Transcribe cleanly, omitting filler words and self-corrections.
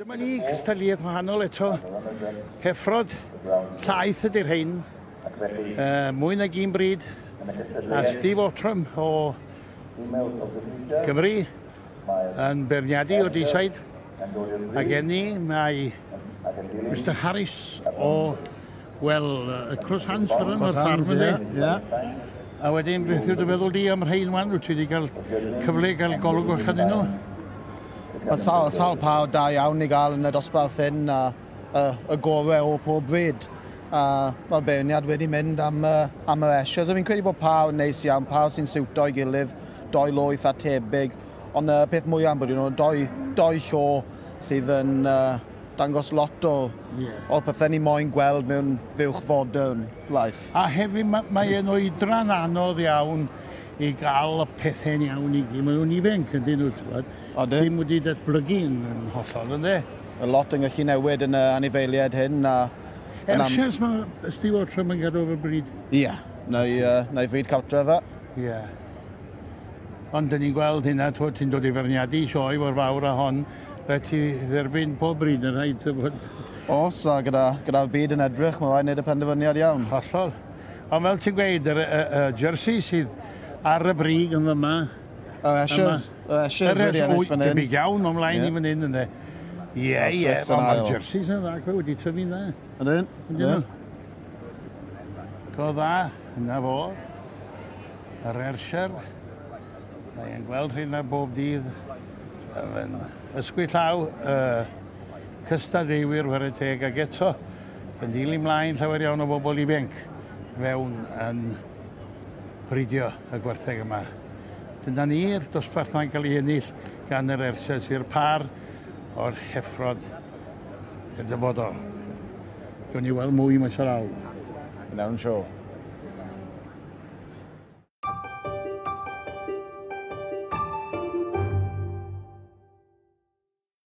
Dyma ni cystadleuaeth wahanol eto. Heffrod Llaeth ydy'r rhain. Mwy nag un bryd. A Steve Otram o Gymru yn beirniadu o Deeside. Ac enni mae Mr Harris o, wel, Cross Hands fyr yn o'r ffarm ynddi. A wedyn, beth yw'r feddwl di am rhain wan? Wyt ti wedi cael cyfle i gael golwg o'ch ydyn nhw? Mae sawl pawb da iawn i gael yn y dosbarth hyn a y gorau o pob bryd. Mae'r beirniad wedi mynd am yr esios. Fi'n credu bod pawb yn neis iawn, pawb sy'n siwto i gilydd, doi loeth a tebyg. Ond y peth mwyaf bod doi llo sydd yn dangos lot o pethau ni moyn gweld mewn fuwch fodern laeth. A hefyd mae e'n oedran anodd iawn i gael y pethau'n iawn i gyd. Mae nhw'n ifanc yn dyn nhw, ti'n Dim wedi datblygu yn hollol, ynddi? Y lot yn gallu newid yn y anifeiliaid hyn. Ersias mae Steve Otram yn gadw o'r bryd? Ie, neu fryd cawtra fe. Ie. Ond dyn ni'n gweld hynna, ti'n dod i ferniadu sioe o'r fawr a hon, rhaid ti dderbyn pob bryd yn rhaid. Os, a gyda'r byd yn edrych, mae rhaid wneud y penderfyniad iawn. Hollol. Ond fel ti'n gweud, y jersey sydd ar y brig yn yma, Y esios wedi ennill fan hyn. Debyg iawn ymlaen i fan hyn, ynddi? Ie, mae'r jerseys yn dda, wedi tyfu'n dda. Ydyn? Go dda, yna fo. Yr Ayrshire. Mae'n gweld hynna bob dydd. Ysgwydd llaw, cystadleuwyr wyr y teg, ac eto, yn dilyn mlaen llawer iawn o bobl ifanc fewn yn bridio y gwertheg yma. Dyna ni'r dosbarth mae'n cael ei ennill gan yr Ayrshire i'r par o'r Heffrod i'r dyfodol. Gawn ni weld mwy maes o law. Yn iawn sio.